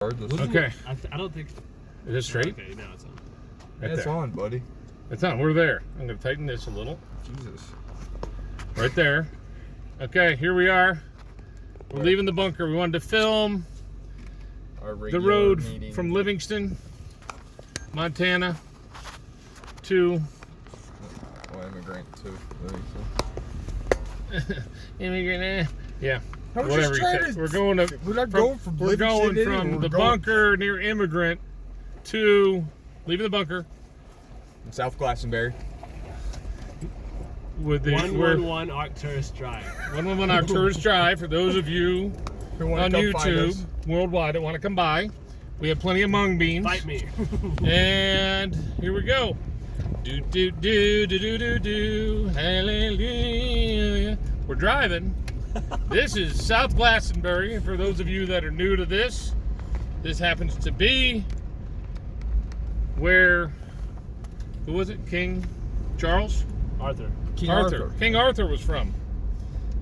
Okay. I don't think. Is it straight? Okay, now it's on. Right It's there. on, buddy. It's on. We're there. I'm going to tighten this a little. Jesus. Right there. Okay, here we are. We're leaving the bunker. We wanted to film Our the road meeting. from Livingston, Montana to Emigrant to Livingston. Immigrant. Yeah. I was Whatever just you trying say. to- We're going to. We're not going from We're Livingston going anywhere. from We're the going bunker near Immigrant to leaving the bunker South Glastonbury. with the 111 Arcturus Drive. 111 Arcturus Drive. For those of you Who wanna on come find YouTube us. worldwide that want to come by, we have plenty of mung beans. Fight me. And here we go. Do do do do do do do. Hallelujah. We're driving. This is South Glastonbury. And for those of you that are new to this happens to be where, who was it? King Charles? Arthur. King Arthur. King Arthur was from.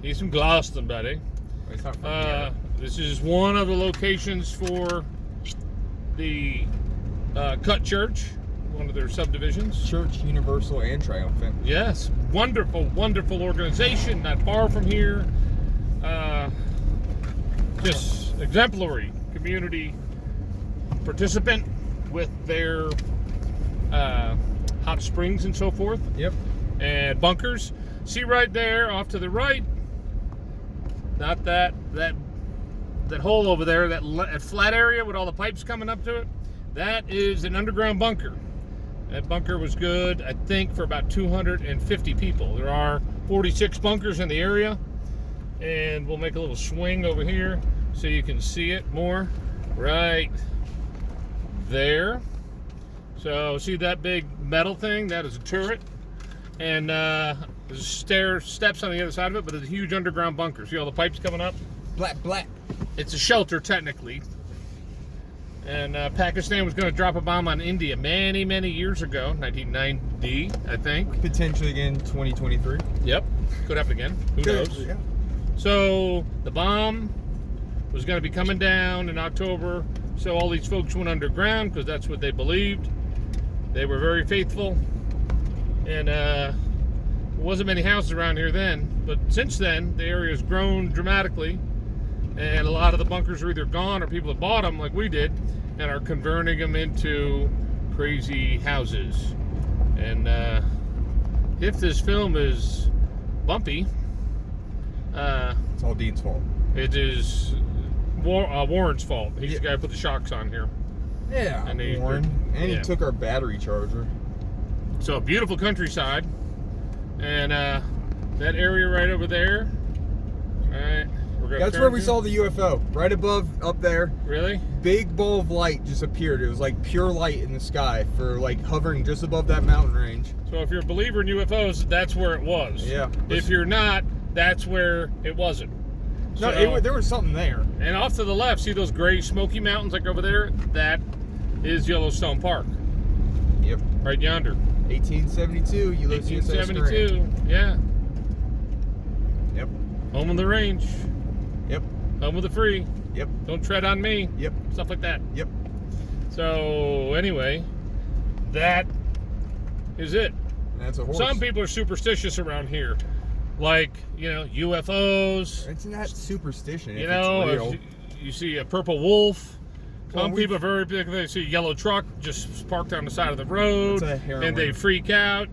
He's from Glastonbury. It's not from here. This is one of the locations for the Cut Church, one of their subdivisions. Church Universal and Triumphant. Yes, wonderful, wonderful organization, not far from here. Just exemplary community participant with their hot springs and so forth, Yep. and bunkers. See right there, off to the right, not that hole over there, that flat area with all the pipes coming up to it. That is an underground bunker. That bunker was good, I think, for about 250 people. There are 46 bunkers in the area, and we'll make a little swing over here so you can see it more. Right there. So see that big metal thing? That is a turret, and there's steps on the other side of it, but there's a huge underground bunker. See all the pipes coming up? Black. It's a shelter, technically. And Pakistan was going to drop a bomb on India many, many years ago, 1990, I think. Potentially again 2023. Yep, could happen again. Who knows? Yeah. So the bomb was going to be coming down in October. So all these folks went underground because that's what they believed. They were very faithful. And there wasn't many houses around here then. But since then, the area has grown dramatically. And a lot of the bunkers are either gone or people have bought them like we did and are converting them into crazy houses. And if this film is bumpy, It's all Dean's fault. it is Warren's fault. He's the guy who put the shocks on here. Yeah. And he- Warren. And yeah. he took our battery charger. So beautiful countryside. And that area right over there. All right. We're gonna That's turn where we here. saw the UFO. Right above, up there. Really? Big ball of light just appeared. It was like pure light in the sky for like hovering just above that mountain range. So if you're a believer in UFOs, that's where it was. Yeah. If you're not, that's where it wasn't. No, So- there was something there. And off to the left, see those gray smoky mountains like over there? That is Yellowstone Park, Yep. right yonder. 1872, Ulysses S. Grant. 1872, yeah. Yep. Home of the range, Yep. home of the free. Yep. Don't tread on me, Yep. stuff like that. Yep. So anyway, that is it. And that's a horse. Some people are superstitious around here, like, you know, UFOs. It's not superstition. You if know, it's real. if you see a purple wolf. Some Well, people are very big. They see a yellow truck just parked on the side of the road, That's a heroin. and they freak out.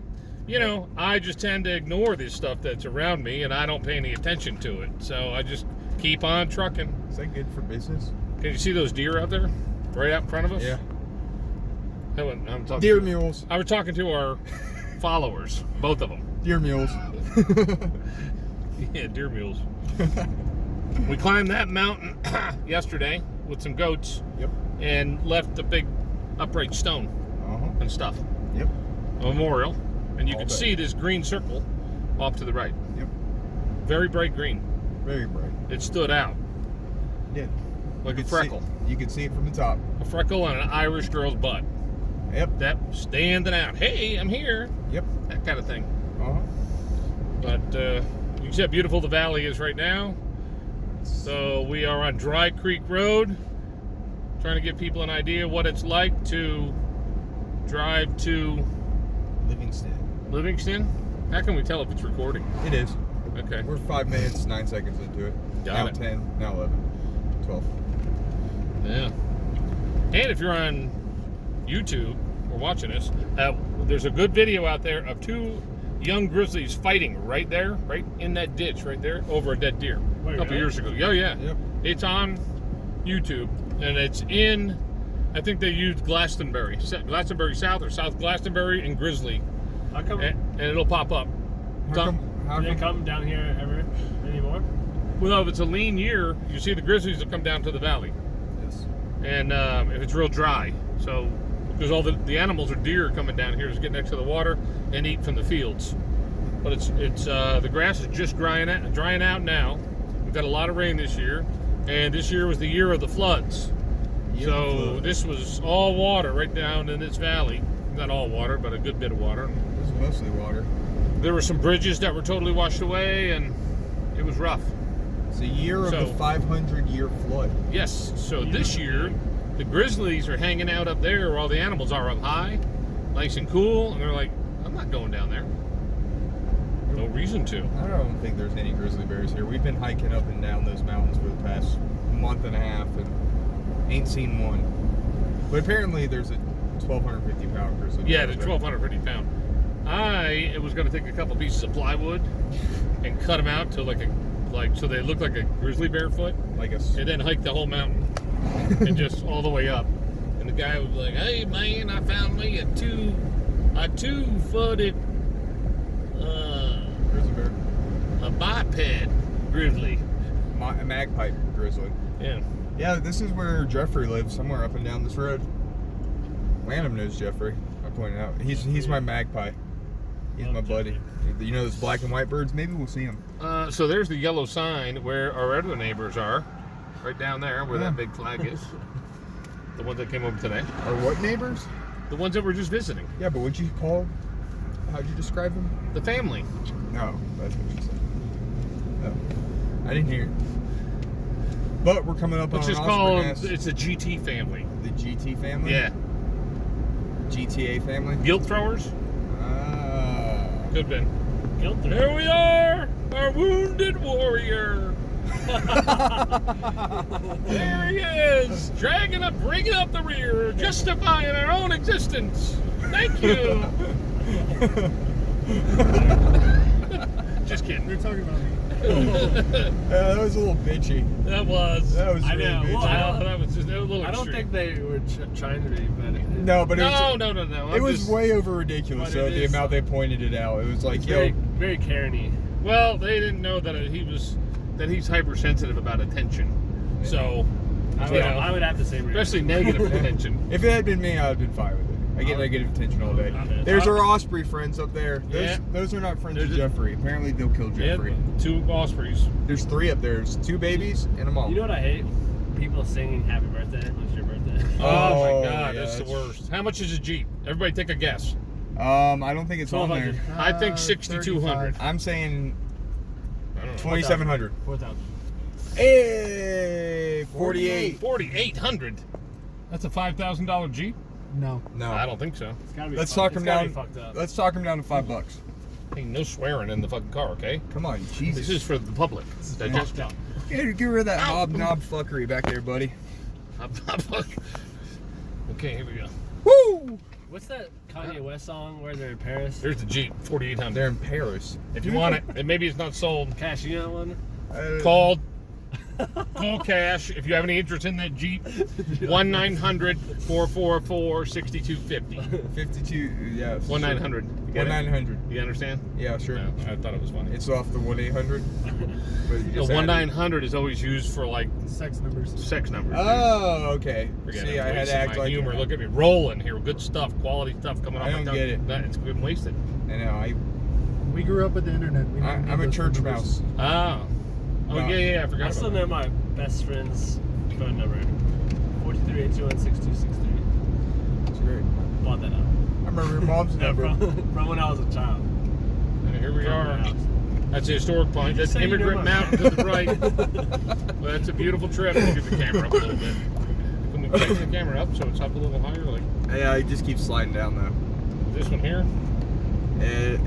You know, I just tend to ignore this stuff that's around me, and I don't pay any attention to it. So I just keep on trucking. Is that good for business? Can you see those deer out there, right out in front of us? Yeah. I'm talking. Deer mules. I was talking to our followers, both of them. Deer mules. Yeah, deer mules. We climbed that mountain yesterday with some goats. Yep. And left a big upright stone Uh-huh. and stuff, Yep. a memorial, and you All can day. see this green circle off to the right. Yep. Very bright green. Very bright. It stood out Yeah. like a You could freckle. You could see it from the top. A freckle on an Irish girl's butt. Yep. That standing out. Hey, I'm here. Yep. That kind of thing. Uh-huh. But you can see how beautiful the valley is right now. So we are on Dry Creek Road. trying to give people an idea what it's like to drive to Livingston. How can we tell if it's recording? It is. Okay. We're 5 minutes, 9 seconds into it. Got now it. 10, now 11, 12. Yeah. And if you're on YouTube or watching us, there's a good video out there of 2 young grizzlies fighting right there, right in that ditch right there, over a dead deer Wait, a couple really? years ago. Oh, yeah. Yep. It's on YouTube, and it's in, I think they used Glastonbury South or South Glastonbury and Grizzly, How come? and it'll pop up. How Do they come? come down here ever anymore? Well, if it's a lean year, you see the grizzlies will come down to the valley. Yes. And if it's real dry, so because all the animals or deer coming down here, just get next to the water and eat from the fields. But it's the grass is just drying out now. We've got a lot of rain this year, and this year was the year of the floods. So this was all water right down in this valley. Not all water, but a good bit of water. This is mostly water. There were some bridges that were totally washed away, and it was rough. It's a year of the 500-year flood. Yes, so this year, the grizzlies are hanging out up there where all the animals are up high, nice and cool, and they're like, I'm not going down there. No reason to. I don't think there's any grizzly bears here. We've been hiking up and down those mountains for the past month and a half and ain't seen one. But apparently there's a 1,250-pound grizzly bear. Yeah, the 1,250 pound. I was going to take a couple pieces of plywood and cut them out to so they look like a grizzly bear foot, Like a and then hike the whole mountain and just all the way up. And the guy was like, "Hey man, I found me a two-footed grizzly bear. a biped grizzly." A magpie grizzly. Yeah. Yeah, this is where Jeffrey lives, somewhere up and down this road. Lanham knows Jeffrey. I pointed out. He's my magpie. He's my buddy. You know those black and white birds? Maybe we'll see them. So there's the yellow sign where our other neighbors are, right down there where that big flag is. The ones that came over today. Or what neighbors? The ones that were just visiting. Yeah, but what'd you call? How'd you describe them? The family. No, that's what she said. No, I didn't hear it. But we're coming up Which on is an called, Osprey nest. it's a GT family. The GT family? Yeah. GTA family? Guilt throwers? Could have been. Guilt or- Here we are, our wounded warrior. There he is, bringing up the rear, justifying our own existence. Thank you. Just kidding. They're talking about me. That was a little bitchy. That was. That was I really know. bitchy. Well, That was just a little I don't extreme. think they were trying to be, but No, but it was, No. it I'm was just- way over ridiculous. But So it the is- amount they pointed it out, it was like, it's yo, very, very Karen-y. Well, they didn't know that he's hypersensitive about attention. So, I would have the same reaction. especially negative attention. if it had been me, I would have been fine with it. I get negative attention all day. There's our Osprey friends up there. Yeah. Those are not friends There's of Jeffrey. Apparently they'll kill Yeah, Jeffrey. 2 ospreys. There's 3 up there. There's 2 babies and a mom. You know what I hate? People singing "Happy Birthday" when it's your birthday. Oh, Oh, my God, yeah, that's the that's- worst. How much is a Jeep? Everybody take a guess. I don't think it's on there. 1,200. I think 6,200. I'm saying I don't know. 2,700. 4,000. Hey, 48. 4,800. That's a $5,000 Jeep? No. No, I don't think so. It's gotta be. Let's fucked- talk it's him gotta down. be fucked up. Let's talk him down to $5. Ain't no swearing in the fucking car, okay? Come on, This Jesus. is for the public. That just, Fucked up. Get rid of that hobnob fuckery back there, buddy. Okay, here we go. Woo! What's that Kanye West song where they're in Paris? Here's the Jeep, 4,800. They're in Paris. If you want it, and maybe it's not sold, Cash, you got one? call Cash if you have any interest in that Jeep. 1-900-444-6250. 52. Yeah. 1-900. You get it? 1-900. You understand? Yeah, sure. No, I thought it was funny. It's off the 1-800. The 1-900 is always used for like Sex numbers. sex numbers. Oh, okay. Forget See, it. I had to Wasting act my like humor. Look at me rolling here. Good stuff, quality stuff coming off I my don't tongue. get it. It's been wasted. I know. We grew up with the internet. We didn't need I'm a those church numbers. mouse. Ah. Oh, Wow. yeah, I I forgot still about know my best friend's phone number. 43-821-6263. It's great. Bought that up. I remember your mom's No, number. from when I was a child. that. And here we From my are. house. That's a historic point. Just That's say you know Immigrant my- Mountain to the right. Well, that's a beautiful trip. Get the camera up a little bit. Can we taking the camera up so it's up a little higher? Like Yeah, it just keeps sliding down though. this one here?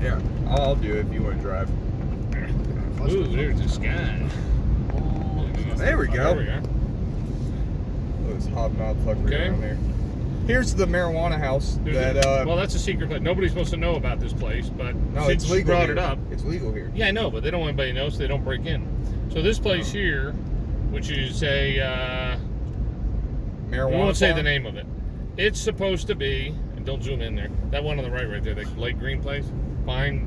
Yeah, I'll do it if you want to drive. Ooh, there's the sky. There we go. There we are. Those hobnob fuckers Okay. around there. Here's the marijuana house There's that. well, that's a secret place. Nobody's supposed to know about this place, but No, since it's you legal. brought here. it up. It's legal here. Yeah, I know, but they don't want anybody to know, so they don't break in. So this place here, which is a, Marijuana. we won't say the farm? name of it. It's supposed to be, and don't zoom in there, that one on the right there, that light green place, fine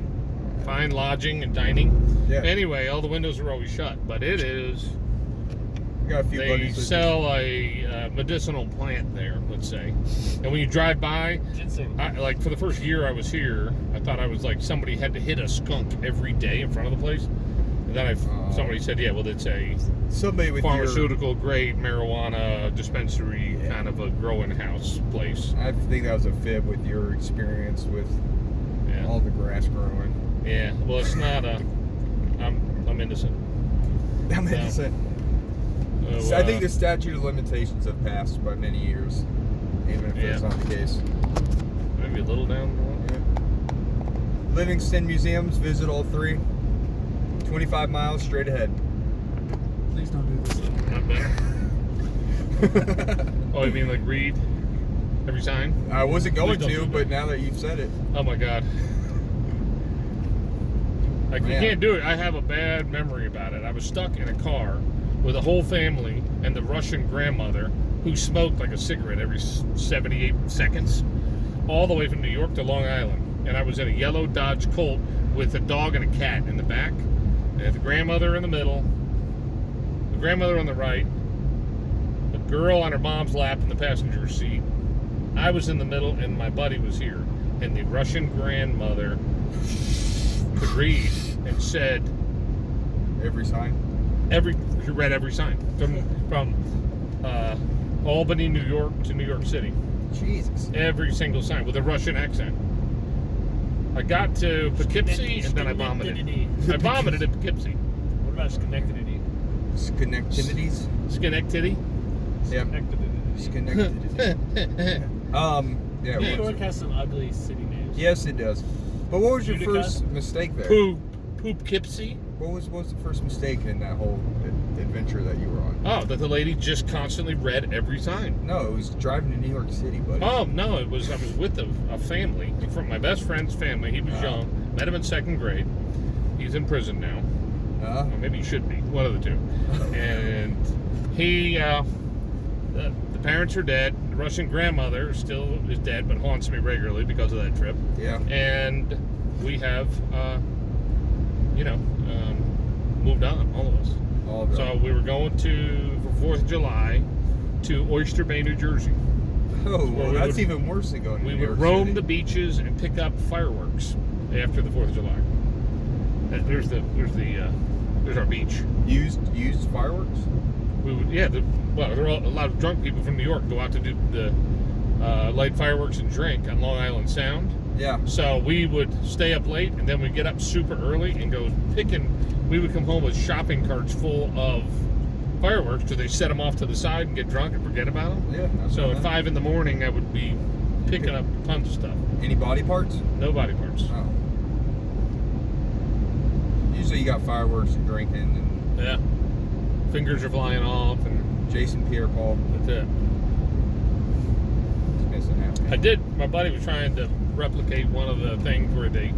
lodging and dining. Yeah. Anyway, all the windows are always shut, but it is, We got a few they buddies with sell a medicinal plant there, let's say. And when you drive by, Ginseng. like for the first year I was here, I thought I was like somebody had to hit a skunk every day in front of the place. And then somebody said, yeah, well, it's a somebody with pharmaceutical grade marijuana dispensary kind of a growing house place. I think that was a fib with your experience with Yeah. all the grass growing. Yeah. Well, it's not a. I'm innocent. I'm innocent. So, I think the statute of limitations have passed by many years, even if that's Yeah. not the case. maybe a little down. Yeah. Livingston museums, visit all three. 25 miles straight ahead. Please don't do this. Not bad. Oh, you mean like read every sign? I wasn't going Please don't to, do but that. now that you've said it. Oh my God. Like you Man. can't do it. I have a bad memory about it. I was stuck in a car with a whole family and the Russian grandmother who smoked like a cigarette every 78 seconds, all the way from New York to Long Island. And I was in a yellow Dodge Colt with a dog and a cat in the back, and the grandmother in the middle, the grandmother on the right, the girl on her mom's lap in the passenger seat. I was in the middle, and my buddy was here. And the Russian grandmother could read and said Every sign. she read every sign from Albany, New York to New York City. Jesus. Every single sign with a Russian accent. I got to Poughkeepsie and then I vomited. I vomited in Poughkeepsie. What about Schenectady? Connectivities. Schenectady. Yep. Schenectady. Yeah. New what- York has some ugly city names. Yes, it does. But what was your Utica? first mistake there? Poughkeepsie. What was the first mistake in that whole adventure that you were on? Oh, that the lady just constantly read every sign. No, it was driving to New York City, buddy. Oh no, I was with a family, from my best friend's family. He was young, met him in second grade. He's in prison now. Or maybe he should be, one of the two. And he, the parents are dead. The Russian grandmother still is dead, but haunts me regularly because of that trip. Yeah. And we have, moved on, all of us. All of So them. we were going for 4th of July to Oyster Bay, New Jersey. Oh, where well, we that's would- even worse than going to We New would York roam City. the beaches and pick up fireworks after the 4th of July. There's our beach. Used fireworks? We would, yeah. There are a lot of drunk people from New York go out to do the light fireworks and drink on Long Island Sound. Yeah. So we would stay up late, and then we'd get up super early and go picking. We would come home with shopping carts full of fireworks, so they set them off to the side and get drunk and forget about them. Yeah. So at 5 in the morning, I would be picking up tons of stuff. Any body parts? No body parts. Oh. Usually you got fireworks and drinking and Yeah. Fingers are flying off, and Jason Pierre-Paul. that's it. It's missing happening. I did. My buddy was trying to replicate one of the things where you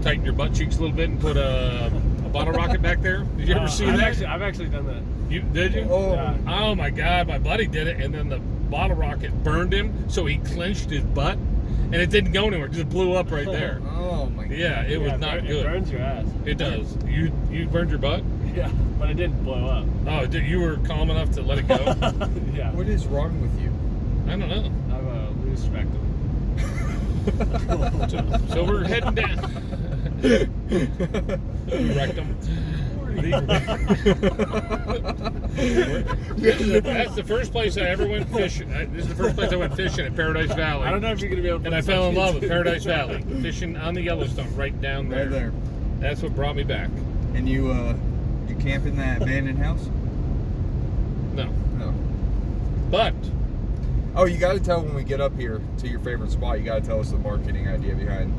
tighten your butt cheeks a little bit and put a bottle rocket back there. Did you ever see that? I've actually done that. You did you? Oh, Yeah. Oh my God! My buddy did it, and then the bottle rocket burned him, so he clenched his butt, and it didn't go anywhere. It just blew up right there. oh my God. Yeah, it was not It good. burns your ass. It does. You burned your butt? Yeah, but it didn't blow up. Oh, you were calm enough to let it go? Yeah. What is wrong with you? I don't know. I have a loose rectum. So we're heading down. Rectum. That's the first place I ever went fishing. This is the first place I went fishing at Paradise Valley. I don't know if you're gonna be able to. And I fell in love with Paradise Valley, fishing on the Yellowstone, right down there. Right there. That's what brought me back. And you camp in that abandoned house? No, No. But Oh, you got to tell when we get up here to your favorite spot. You got to tell us the marketing idea behind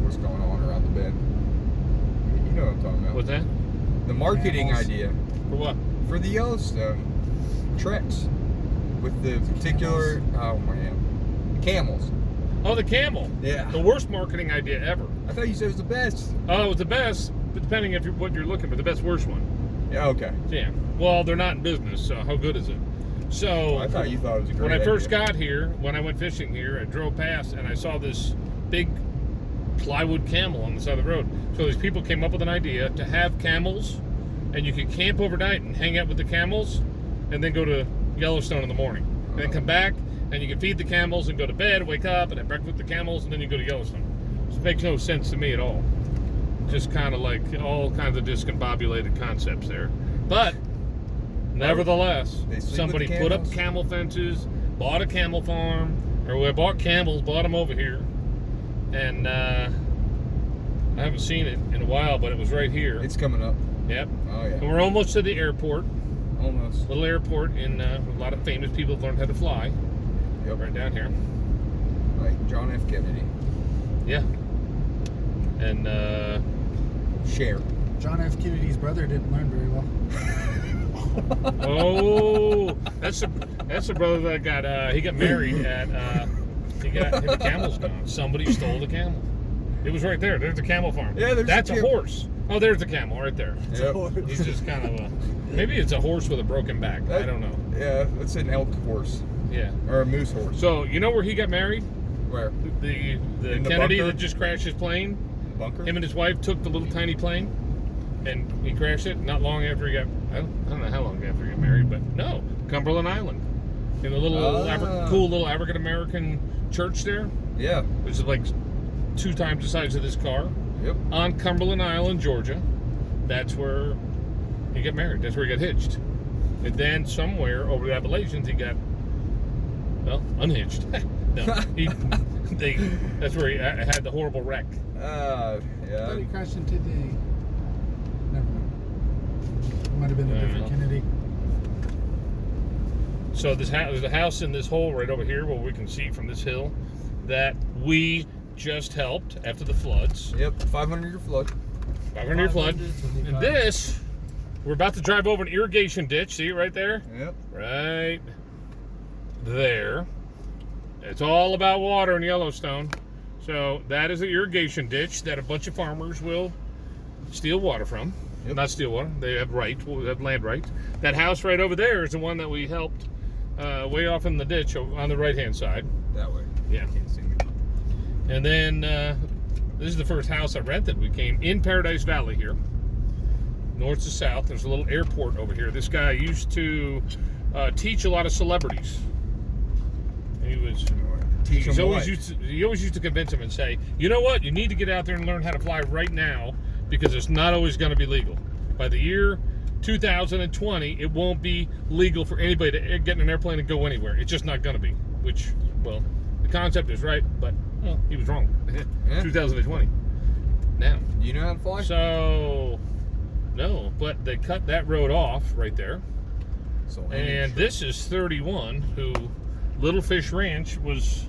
what's going on around the bend. You know what I'm talking about. what's that? The marketing Camels. idea For what? for the Yellowstone treks with the particular. Oh man, the camels. Oh, the camel. Yeah. The worst marketing idea ever. I thought you said it was the best. Oh, it was the best, but depending if you're, what you're looking for, the best worst one. Yeah. Okay. Yeah. Well, they're not in business, so how good is it? So I thought you thought it was a great when I first idea. got here, when I went fishing here, I drove past and I saw this big plywood camel on the side of the road. So these people came up with an idea to have camels, and you could camp overnight and hang out with the camels, and then go to Yellowstone in the morning, and then come back, and you can feed the camels and go to bed, wake up, and have breakfast with the camels, and then you go to Yellowstone. This makes no sense to me at all. Just kind of like all kinds of discombobulated concepts there. But nevertheless, They sleep somebody with the put up camels? camel fences, bought a camel farm, or we bought camels, bought them over here, and I haven't seen it in a while, but it was right here. It's coming up. Yep. Oh And yeah. we're almost to the airport. Almost. Little airport in a lot of famous people have learned how to fly. Yep. Right down here. Like John F. Kennedy. Yeah. And Share. John F. Kennedy's brother didn't learn very well. oh, that's the brother that got he got married at he got the camel's gone. Somebody stole the camel. It was right there. There's the camel farm. Yeah, there's that's the a horse. Oh, there's the camel right there. Yep. He's just kind of a maybe it's a horse with a broken back. I don't know. Yeah, that's an elk horse Yeah. or a moose horse. So you know where he got married? Where? The In the Kennedy bunker? that just crashed his plane. Bunker. Him and his wife took the little tiny plane, and he crashed it not long after he got. I don't know how long after he got married, but no, Cumberland Island, in a little cool little African American church there, Yeah. which is like 2 times the size of this car, Yep. on Cumberland Island, Georgia. That's where he got married. That's where he got hitched, and then somewhere over the Appalachians he got, well, unhitched. No, that's where he had the horrible wreck. I Yeah. thought he crashed into the. Never mind. It might have been a different Kennedy. So there's a house in this hole right over here where we can see from this hill that we just helped after the floods. Yep. 500-year flood. 500-year flood. 525. And this, we're about to drive over an irrigation ditch. See it right there? Yep. Right there. It's all about water in Yellowstone. So that is an irrigation ditch that a bunch of farmers will steal water from. Yep. Not steal water. They have land right. That house right over there is the one that we helped way off in the ditch on the right-hand side. That way. Yeah. Can't see me. And then this is the first house I rented. We came in Paradise Valley here, north to south. There's a little airport over here. This guy used to teach a lot of celebrities. He was. Teach He them always what? used to convince them and say, you know what, you need to get out there and learn how to fly right now because it's not always going to be legal. By the year 2020, it won't be legal for anybody to get in an airplane and go anywhere. It's just not going to be. Which, well, the concept is right, but well, he was wrong. Yeah. 2020. Now. Do you know how to fly? So, no, but they cut that road off right there. So And this is 31, who Little Fish Ranch was.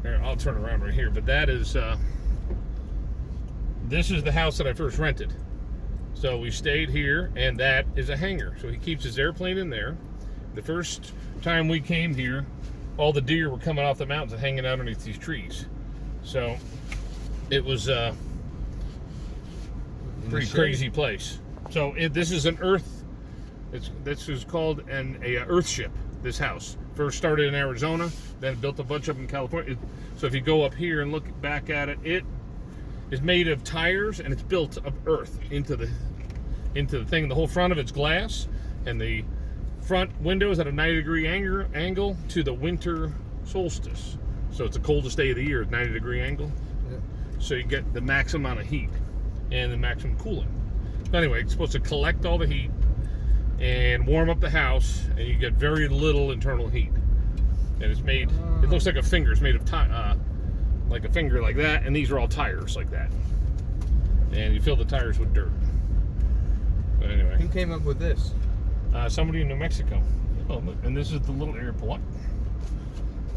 Here, I'll turn around right here, but that is. This is the house that I first rented. So we stayed here, and that is a hangar. So he keeps his airplane in there. The first time we came here, all the deer were coming off the mountains and hanging out underneath these trees. So it was a pretty crazy place. So this is an earth. This is called an earth ship. This house first started in Arizona, then built a bunch of them in California. So if you go up here and look back at it, it is made of tires and it's built of earth into the thing. The whole front of it's glass, and the front window is at a 90-degree angle to the winter solstice. So it's the coldest day of the year, 90-degree angle. Yeah. So you get the maximum amount of heat and the maximum cooling. But anyway, it's supposed to collect all the heat and warm up the house, and you get very little internal heat. And it's made, it looks like a finger. It's made of like a finger like that, and these are all tires like that. And you fill the tires with dirt. But Who anyway, came up with this? somebody in New Mexico. Oh, look, and this is the little airport.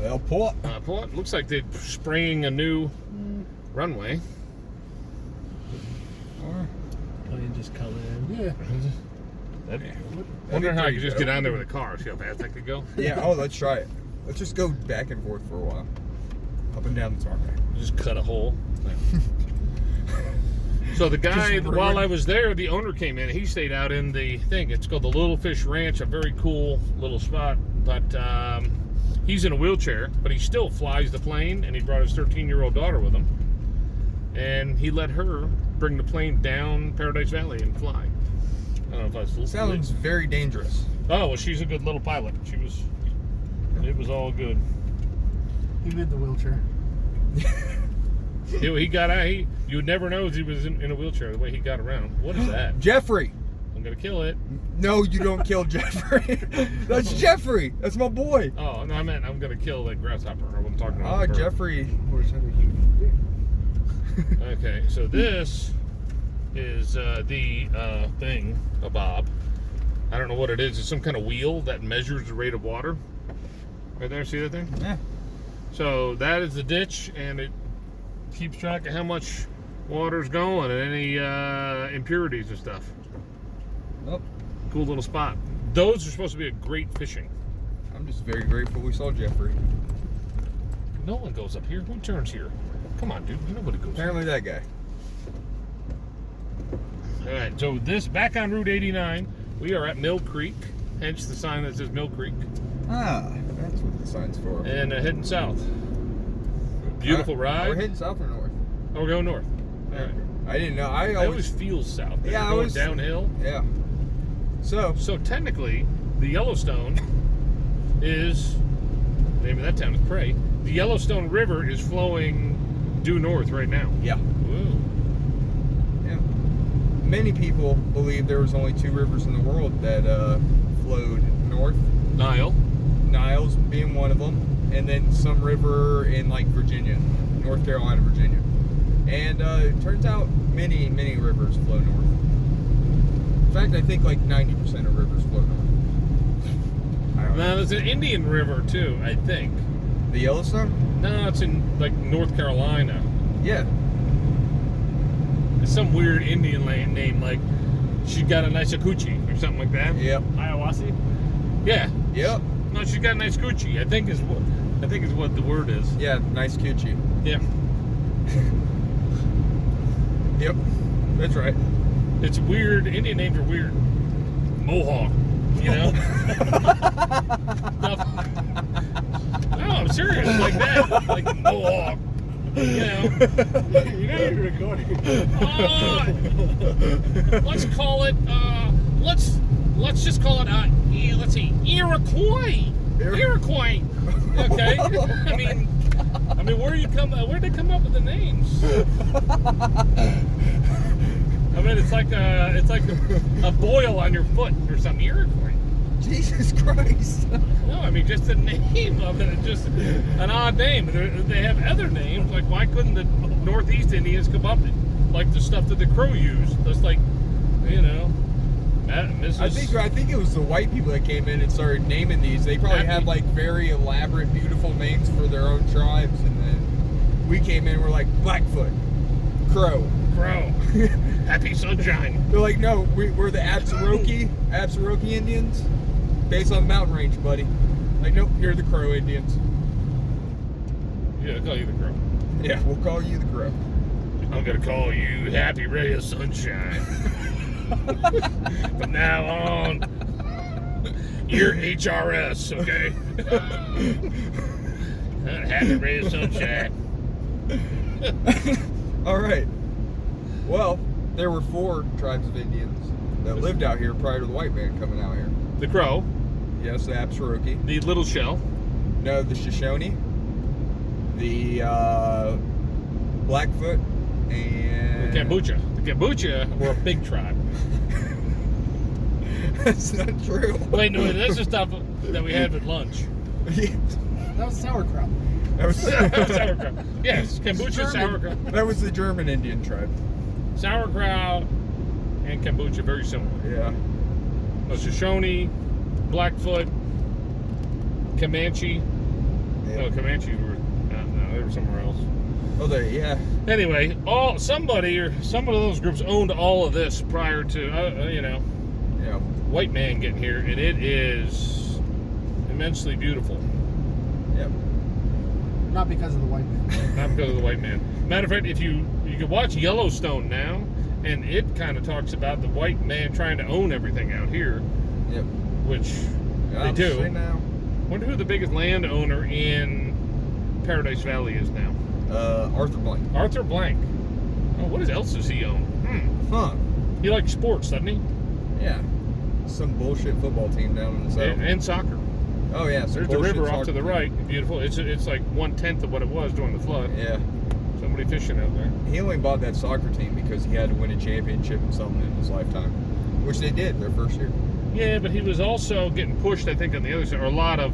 Airport. Airport. Looks like they're spraying a new runway. Plane just coming in. Yeah. Wonder how I could just get on there with a car. See how fast I could go? Yeah, oh, let's try it. Let's just go back and forth for a while. Up and down the tarmac. Just cut a hole. So the guy, while I was there, the owner came in. He stayed out in the thing. It's called the Little Fish Ranch, a very cool little spot. But he's in a wheelchair, but he still flies the plane, and he brought his 13-year-old daughter with him. And he let her bring the plane down Paradise Valley and fly. I don't know if that's Sounds very dangerous. Oh, well, she's a good little pilot. It was all good. He made the wheelchair. He got out. You would never know he was in a wheelchair the way he got around. What is that? Jeffrey! I'm gonna kill it. No, you don't kill Jeffrey. That's Jeffrey. That's my boy. Oh no, I meant I'm gonna kill that grasshopper. I wasn't talking about. Oh, the bird. Jeffrey. Okay, so this is the thing, a bob. I don't know what it is. It's some kind of wheel that measures the rate of water. Right there, see that thing? Yeah. So that is the ditch, and it keeps track of how much water's going and any impurities and stuff. Nope. Cool little spot. Those are supposed to be a great fishing. I'm just very grateful we saw Jeffrey. No one goes up here. Who turns here? Come on, dude. Nobody goes Apparently that guy. here. All right, so this, back on Route 89, we are at Mill Creek, hence the sign that says Mill Creek, Ah, that's what the sign's for. and heading south. Beautiful ride. We're heading south or north? Oh, we're going north. All right. I didn't know. I I always always. feel south. Yeah, I going was- downhill. Yeah. So, So technically, the Yellowstone is, the name of that town is Prey. The Yellowstone River is flowing due north right now. yeah. Woo. Yeah. Many people believe there was only 2 rivers in the world that flowed north. Nile. Niles being one of them, and then some river in like Virginia, North Carolina, Virginia. And it turns out many rivers flow north. In fact, I think like 90% of rivers flow north. I don't know. Now, there's an Indian River too, I think. The Yellowstone? No, it's in like North Carolina. Yeah. It's some weird Indian land name, like she got a nice coochie or something like that. Yep. Ayahuasca? Yeah. Yep. No, she got a nice coochie. I think is what the word is. Yeah. Nice coochie. Yeah. Yep. That's right. It's weird. Indian names are weird. Mohawk. You know. No, I'm serious. Like that. Like Mohawk. You know. You know you're recording. Let's call it. Let's just call it. Let's see. Iroquois. Iroquois. Okay. I mean, where'd they come up with the names? I mean, it's like a boil on your foot or something. Iroquois. Jesus Christ. No, I mean just the name of it. It's just an odd name. They have other names. Like, why couldn't the Northeast Indians come up with like the stuff that the Crow used? That's like, you know, Mrs. I think it was the white people that came in and started naming these. They probably had like very elaborate, beautiful names for their own tribes, and then we came in and we're like Blackfoot, Crow. Happy Sunshine. They're like, no, we're the Absaroki Indians, based on the mountain range, buddy. Like, nope, you're the Crow Indians. Yeah, I'll call you the Crow. Yeah, we'll call you the Crow. I'm gonna call you Happy Ray of Sunshine. From now on, you're HRS, okay? Happy Ray of Sunshine. All right. Well, there were 4 tribes of Indians that lived out here prior to the white man coming out here. The Crow, Yes, the Absaroki. the Little Shell, No, the Shoshone, the Blackfoot, and the Kombucha. The Kombucha were a big tribe. That's not true. Wait, no, that's the stuff that we had at lunch. That was sauerkraut. That was Sauerkraut. Yes, kombucha, sauerkraut. That was the German Indian tribe. Sauerkraut and kombucha, very similar. Yeah. A Shoshone, Blackfoot, Comanche. Yeah. No, Comanches were. No, they were somewhere else. Oh, yeah. Anyway, somebody or some of those groups owned all of this prior to Yeah. white man getting here, and it is immensely beautiful. Yep. Not because of the white man. Not because of the white man. Matter of fact, if you can watch Yellowstone now, and it kind of talks about the white man trying to own everything out here, Yep. which Yeah, they I'll do. say now. Wonder who the biggest landowner in Paradise Valley is now. Arthur Blank. Arthur Blank. Oh, what else does he own? Huh. He likes sports, doesn't he? Yeah. Some bullshit football team down in the south. And soccer. Oh, yeah. some There's the bullshit river off soccer to the team. right. Beautiful. It's like 1/10 of what it was during the flood. Yeah. Somebody fishing out there. He only bought that soccer team because he had to win a championship and something in his lifetime, which they did their first year. Yeah, but he was also getting pushed, I think, on the other side, or a lot of.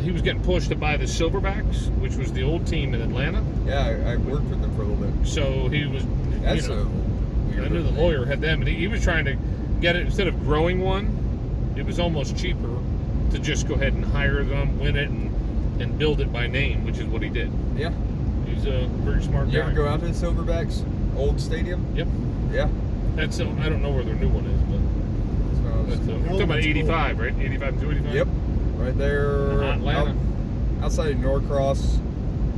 He was getting pushed to buy the Silverbacks, which was the old team in Atlanta. Yeah, I worked with them for a little bit. So he was. That's a weird. I knew the lawyer had them, and he was trying to get it instead of growing one. It was almost cheaper to just go ahead and hire them, win it, and build it by name, which is what he did. Yeah. He's a very smart You guy. ever go out to the Silverbacks old stadium? Yep. Yeah. That's. I don't know where their new one is, but. That's what I was- That's, you're talking about 85, right? 85 and 285? Yep. Right there. Atlanta. Outside of Norcross,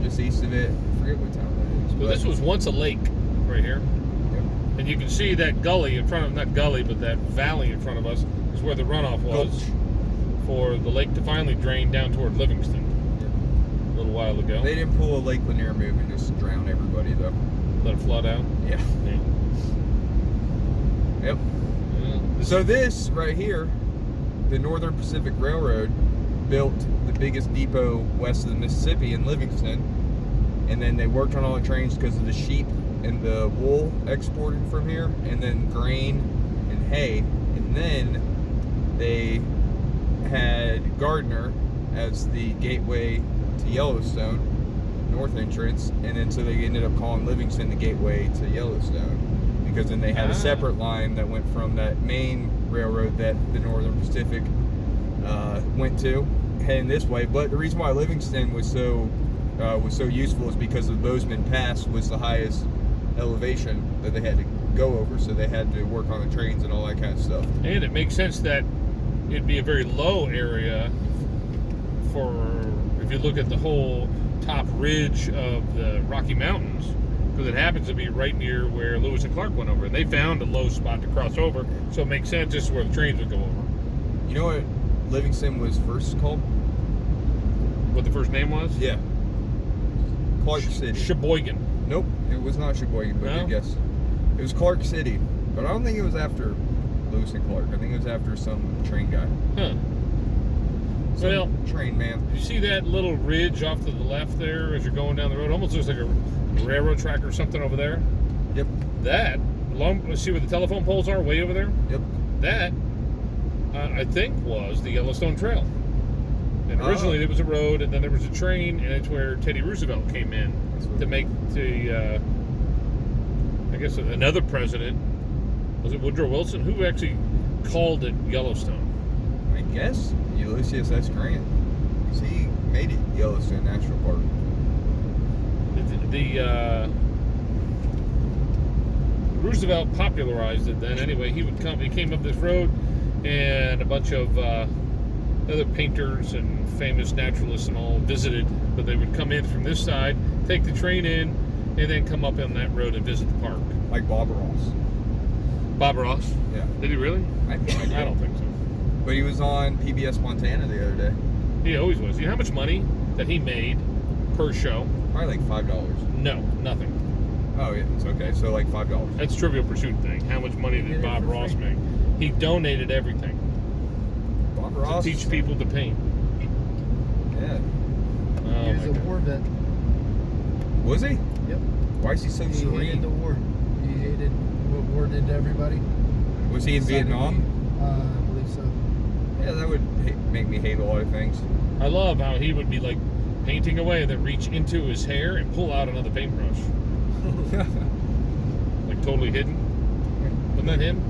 just east of it. I forget what town that is. So but- this was once a lake right here. Yep. And you can see that gully in front of, not gully, but that valley in front of us is where the runoff was Gulch. for the lake to finally drain down toward Livingston a little while ago. They didn't pull a Lake Lanier move and just drown everybody, though. Let it flood out. Yeah. Yep. Yeah. So this right here, the Northern Pacific Railroad built the biggest depot west of the Mississippi in Livingston, and then they worked on all the trains because of the sheep and the wool exported from here, and then grain and hay, and then they had Gardner as the gateway to Yellowstone, north entrance, and then so they ended up calling Livingston the gateway to Yellowstone, because then they had a separate line that went from that main railroad that the Northern Pacific went to, heading this way. But the reason why Livingston was so useful is because the Bozeman Pass was the highest elevation that they had to go over, so they had to work on the trains and all that kind of stuff. And it makes sense that it'd be a very low area for, if you look at the whole top ridge of the Rocky Mountains, because it happens to be right near where Lewis and Clark went over. And they found a low spot to cross over, so it makes sense this is where the trains would go over. You know what Livingston was first called? What the first name was? Yeah. Clark City. Sheboygan. Nope, it was not Sheboygan, but No? good guess. It was Clark City, but I don't think it was after Lewis and Clark. I think it was after some train guy. Huh. Some Well, train man. you see that little ridge off to the left there as you're going down the road? Almost looks like a railroad track or something over there. Yep, That, see where the telephone poles are, way over there? yep. That, I think, was the Yellowstone Trail. And originally there was a road, and then there was a train, and it's where Teddy Roosevelt came in to make I guess another president. Was it Woodrow Wilson? Who actually called it Yellowstone? I guess Ulysses S. Grant. 'Cause he made it Yellowstone National Park. Roosevelt popularized it then. Anyway, he came up this road, and a bunch of other painters and famous naturalists and all visited, but they would come in from this side, take the train in, and then come up on that road and visit the park. Like Bob Ross. Bob Ross? Yeah. Did he really? I have no idea. I don't think so. But he was on PBS Montana the other day. He always was. You know how much money that he made per show? Probably like $5. No, nothing. Oh yeah, it's okay. So like $5. That's Trivial Pursuit thing. How much money did Bob Ross make? He donated everything Bob to Ross. teach people to paint. Yeah. Oh, He was my a God. war vet. Was he? Yep. Why is he so He hated serene? the war. He hated what war did to everybody. Was he in Decided to Vietnam? be, I believe so. Yeah, that would make me hate a lot of things. I love how he would be like painting away and then reach into his hair and pull out another paintbrush. Like totally hidden. Wasn't that him?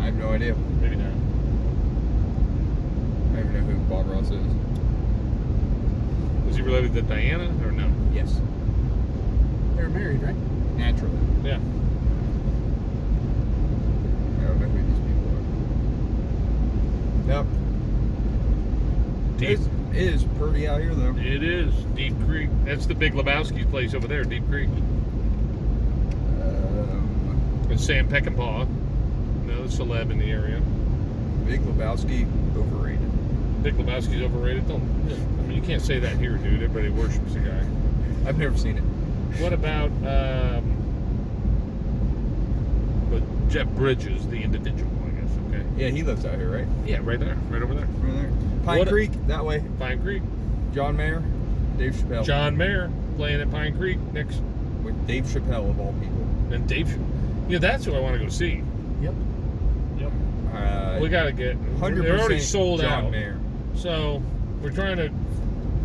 I have no idea. Maybe not. I don't even know who Bob Ross is. Was he related to Diana or no? Yes. They're married, right? Naturally. Yeah. I don't know who these people are. Yep. Deep. It is pretty out here, though. It is Deep Creek. That's the Big Lebowski's place over there, Deep Creek. It's Sam Peckinpah, another celeb in the area. Big Lebowski, overrated. Big Lebowski's overrated. Don't. I mean, you can't say that here, dude. Everybody worships the guy. I've never seen it. What about but Jeff Bridges, the individual, I guess? Okay. Yeah, he lives out here, right? Yeah, right there, right over there. Right there. Pine What- Creek, that way. Pine Creek. John Mayer, Dave Chappelle. John Mayer playing at Pine Creek next, With Dave Chappelle, of all people. and Dave. Yeah, that's who I want to go see. Yep. Yep. We got to get. 100% They're already sold John out. Mayer. So we're trying to,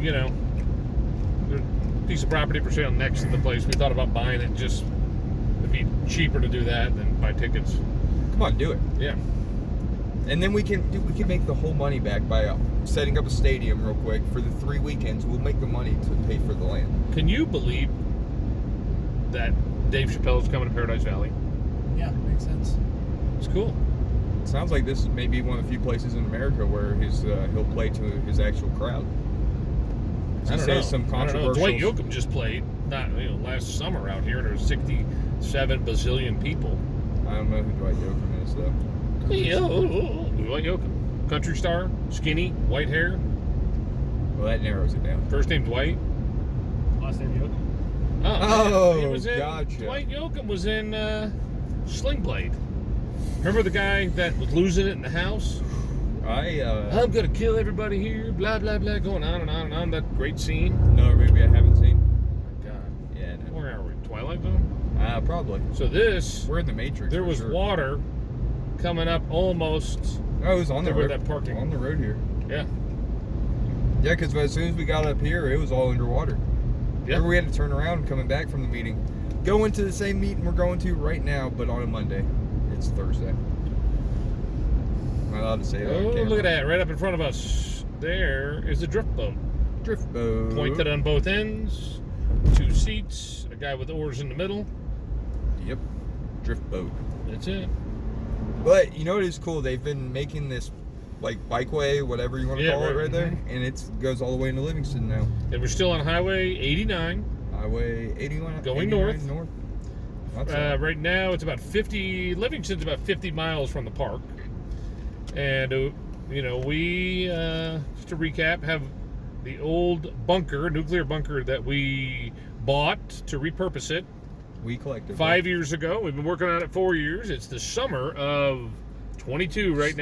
there's a piece of property for sale next to the place. We thought about buying it. Just it'd be cheaper to do that than buy tickets. Come on, do it. Yeah. And then we can make the whole money back by setting up a stadium real quick for the 3 weekends. We'll make the money to pay for the land. Can you believe that Dave Chappelle is coming to Paradise Valley? Yeah, makes sense. It's cool. It sounds like this may be one of the few places in America where he'll play to his actual crowd. I don't know. Some I don't know. controversial. Dwight Yoakam just played last summer out here, and there were 67 bazillion people. I don't know who Dwight Yoakam is though. Dwight Yoakam, country star, skinny, white hair. Well, that narrows it down. First name Dwight. Last name Yoakum. Oh, he was in, gotcha. Dwight Yoakam was in Sling Blade. Remember the guy that was losing it in the house? I'm gonna kill everybody here, blah blah blah, going on and on and on. That great scene. No, maybe I haven't seen. Oh my God, Yeah, no. where are we? Twilight Zone. Probably. So this, We're in the Matrix. there for was sure. water coming up almost. Oh, it was on the Where road. that parking. On the road here. Yeah, Yeah, because as soon as we got up here, it was all underwater. yeah. Remember we had to turn around coming back from the meeting. Go into the same meeting we're going to right now, but on a Monday. It's Thursday. Am I allowed to say that? on Oh, camera? look at that! Right up in front of us, there is a drift boat. Drift boat. Pointed on both ends, 2 seats, a guy with oars in the middle. Yep. Drift boat. That's it. But you know what is cool? They've been making this like bikeway, whatever you want to Yeah, call it, right. right there, and it goes all the way into Livingston now. And we're still on Highway 89. Highway 81. Going 89 north. That's Right now, it's about 50. Livingston's about 50 miles from the park, and we just to recap, have the old nuclear bunker that we bought to repurpose it we collected 5 years ago. We've been working on it 4 years. It's the summer of 22 right now.